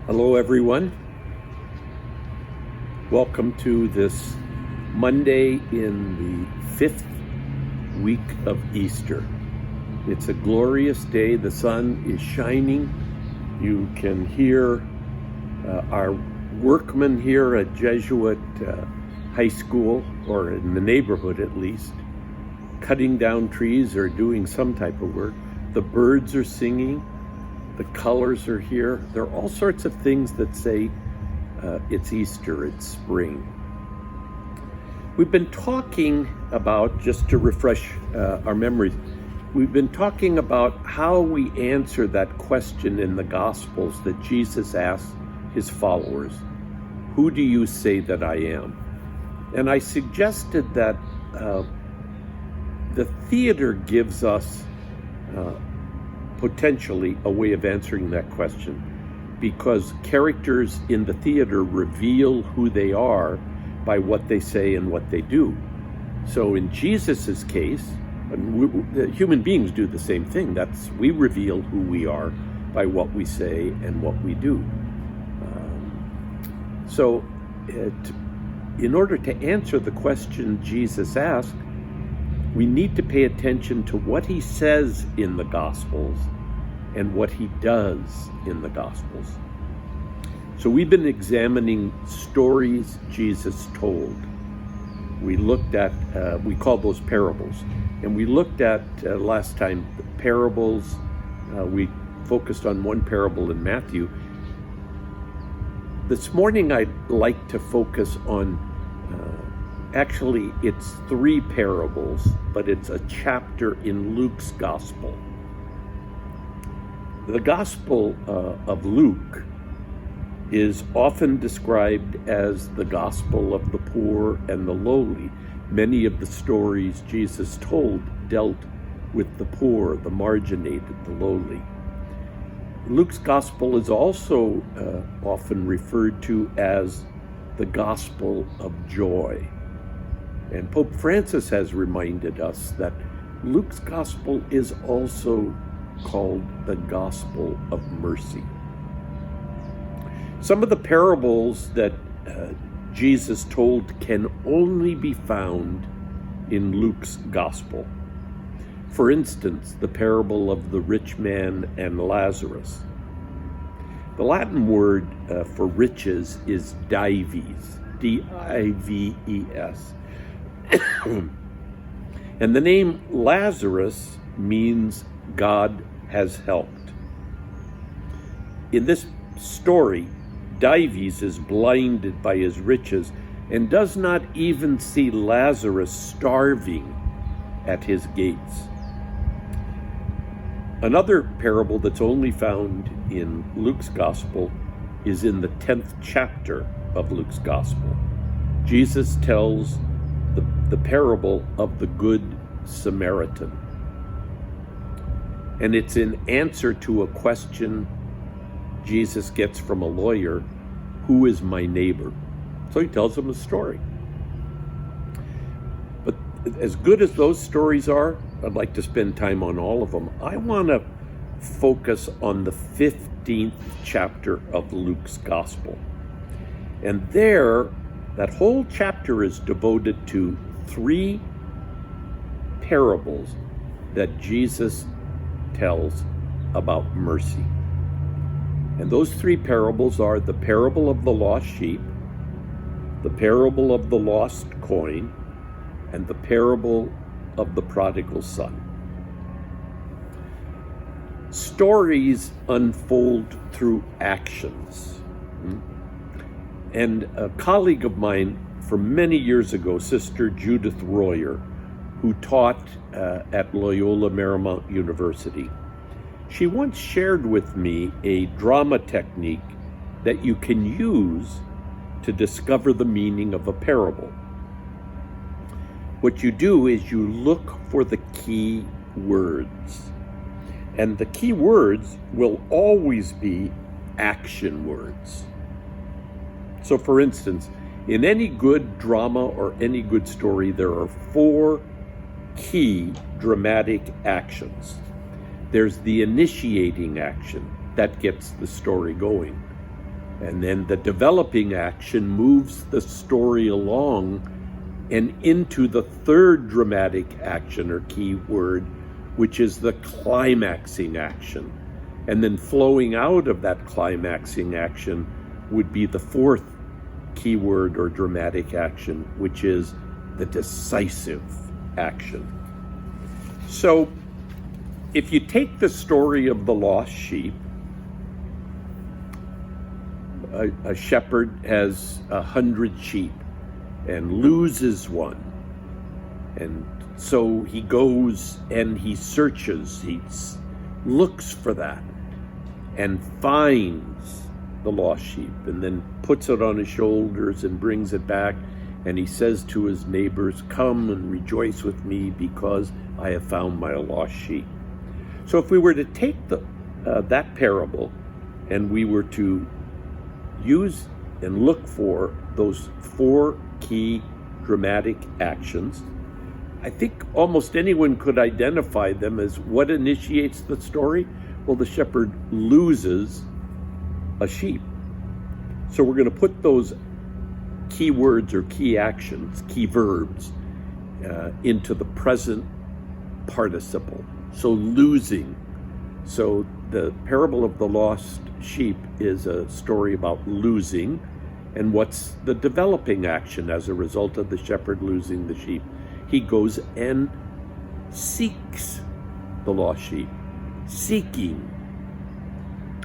Hello, everyone. Welcome to this Monday in the 5th week of Easter. It's a glorious day. The sun is shining. You can hear our workmen here at Jesuit High School, or in the neighborhood at least, cutting down trees or doing some type of work. The birds are singing. The colors are here. There are all sorts of things that say it's Easter, it's spring. We've been talking about, just to refresh our memories, we've been talking about how we answer that question in the Gospels that Jesus asked his followers, "Who do you say that I am?" And I suggested that the theater gives us potentially a way of answering that question, because characters in the theater reveal who they are by what they say and what they do. So in Jesus's case, and human beings do the same thing. We reveal who we are by what we say and what we do. In order to answer the question Jesus asked, we need to pay attention to what he says in the Gospels and what he does in the Gospels. So we've been examining stories Jesus told. We looked at, we call those parables. And we looked at, last time, the parables. We focused on one parable in Matthew. This morning I'd like to focus on actually, it's 3 parables, but it's a chapter in Luke's Gospel. The Gospel of Luke is often described as the Gospel of the poor and the lowly. Many of the stories Jesus told dealt with the poor, the marginated, the lowly. Luke's Gospel is also often referred to as the Gospel of joy. And Pope Francis has reminded us that Luke's Gospel is also called the Gospel of mercy. Some of the parables that Jesus told can only be found in Luke's Gospel. For instance, the parable of the rich man and Lazarus. The Latin word for riches is dives, D-I-V-E-S. And the name Lazarus means God has helped. In this story, Dives is blinded by his riches and does not even see Lazarus starving at his gates. Another parable that's only found in Luke's Gospel is in the 10th chapter of Luke's Gospel. Jesus tells the parable of the Good Samaritan. And it's in answer to a question Jesus gets from a lawyer: who is my neighbor? So he tells him a story. But as good as those stories are, I'd like to spend time on all of them. I want to focus on the 15th chapter of Luke's Gospel. And there, that whole chapter is devoted to 3 parables that Jesus tells about mercy. And those 3 parables are the parable of the lost sheep, the parable of the lost coin, and the parable of the prodigal son. Stories unfold through actions. And a colleague of mine from many years ago, Sister Judith Royer, who taught at Loyola Marymount University, she once shared with me a drama technique that you can use to discover the meaning of a parable. What you do is you look for the key words. And the key words will always be action words. So for instance, in any good drama or any good story, there are 4 key dramatic actions. There's the initiating action that gets the story going. And then the developing action moves the story along and into the third dramatic action or key word, which is the climaxing action. And then flowing out of that climaxing action would be the fourth key word or dramatic action, which is the decisive action. So if you take the story of the lost sheep, a shepherd has 100 sheep and loses one. And so he goes and he searches, he looks for that and finds the lost sheep and then puts it on his shoulders and brings it back. And he says to his neighbors, "Come and rejoice with me because I have found my lost sheep." So if we were to take that parable and we were to use and look for those four key dramatic actions, I think almost anyone could identify them as what initiates the story. Well, the shepherd loses a sheep. So we're going to put those key words or key actions, key verbs, into the present participle. So losing. So the parable of the lost sheep is a story about losing. And what's the developing action as a result of the shepherd losing the sheep? He goes and seeks the lost sheep. Seeking.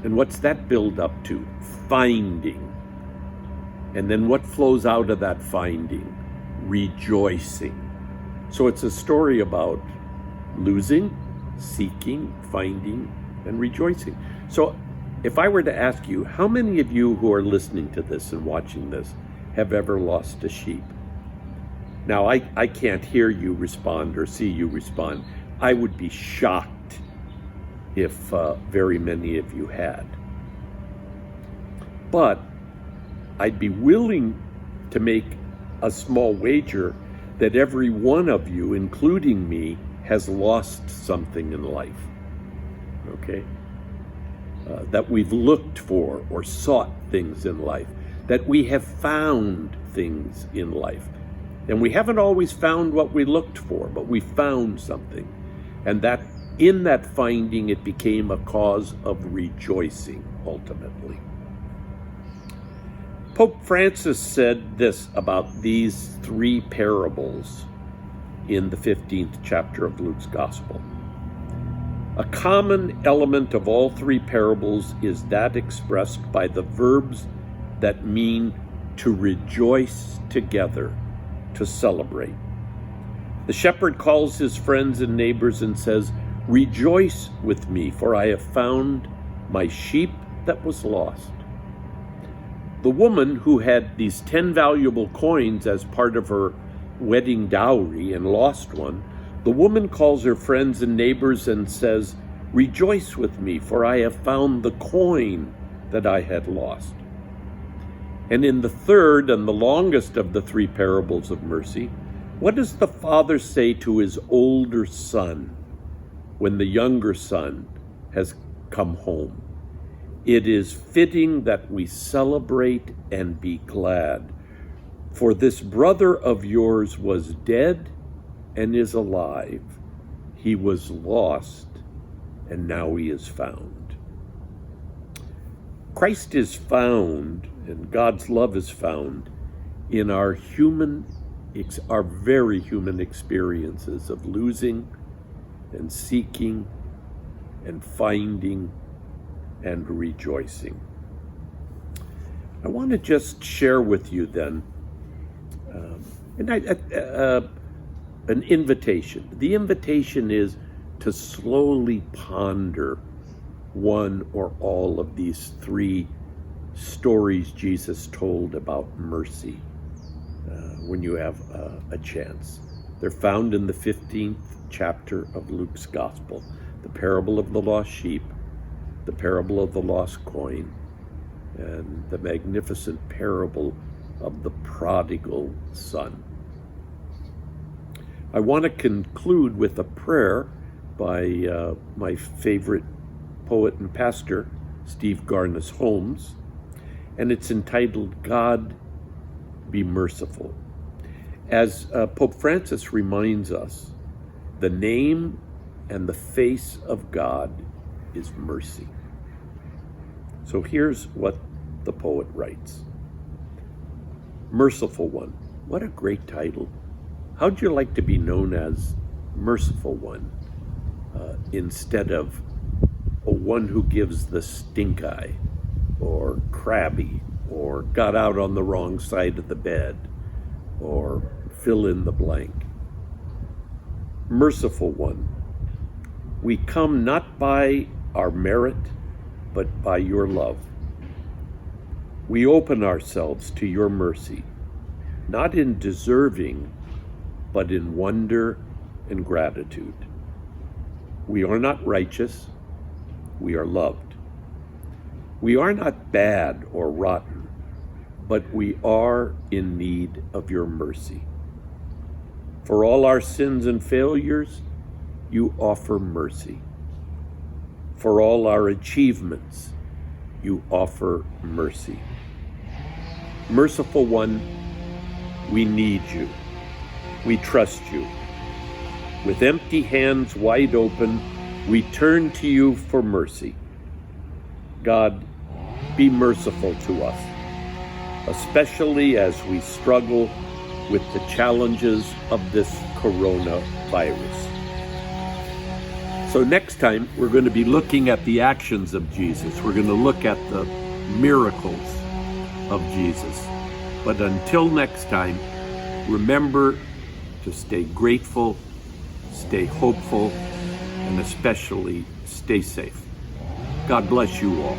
And what's that build up to? Finding. And then what flows out of that finding? Rejoicing. So it's a story about losing, seeking, finding, and rejoicing. So if I were to ask you, how many of you who are listening to this and watching this have ever lost a sheep? Now, I can't hear you respond or see you respond. I would be shocked if very many of you had. But I'd be willing to make a small wager that every one of you, including me, has lost something in life. Okay? That we've looked for or sought things in life, that we have found things in life. And we haven't always found what we looked for, but we found something. And that in that finding, it became a cause of rejoicing, ultimately. Pope Francis said this about these three parables in the 15th chapter of Luke's Gospel. A common element of all three parables is that expressed by the verbs that mean to rejoice together, to celebrate. The shepherd calls his friends and neighbors and says, "Rejoice with me, for I have found my sheep that was lost." The woman who had these 10 valuable coins as part of her wedding dowry and lost one, the woman calls her friends and neighbors and says, "Rejoice with me, for I have found the coin that I had lost." And in the third and the longest of the three parables of mercy, what does the father say to his older son when the younger son has come home? "It is fitting that we celebrate and be glad, for this brother of yours was dead and is alive. He was lost, and now he is found." Christ is found, and God's love is found in our very human experiences of losing and seeking and finding and rejoicing. I want to just share with you then an invitation. The invitation is to slowly ponder one or all of these three stories Jesus told about mercy when you have a chance. They're found in the 15th chapter of Luke's Gospel. The parable of the lost sheep, the parable of the lost coin, and the magnificent parable of the prodigal son. I want to conclude with a prayer by my favorite poet and pastor, Steve Garnas Holmes. and it's entitled, God, Be Merciful. As Pope Francis reminds us, the name and the face of God is mercy. So here's what the poet writes. Merciful One. What a great title. How'd you like to be known as Merciful One instead of a one who gives the stink eye, or crabby, or got out on the wrong side of the bed, or fill in the blank? Merciful One, we come not by our merit, but by your love. We open ourselves to your mercy, not in deserving, but in wonder and gratitude. We are not righteous, we are loved. We are not bad or rotten, but we are in need of your mercy. For all our sins and failures, you offer mercy. For all our achievements, you offer mercy. Merciful One, we need you. We trust you. With empty hands wide open, we turn to you for mercy. God, be merciful to us, especially as we struggle with the challenges of this coronavirus. So next time, we're going to be looking at the actions of Jesus. We're going to look at the miracles of Jesus. But until next time, remember to stay grateful, stay hopeful, and especially stay safe. God bless you all.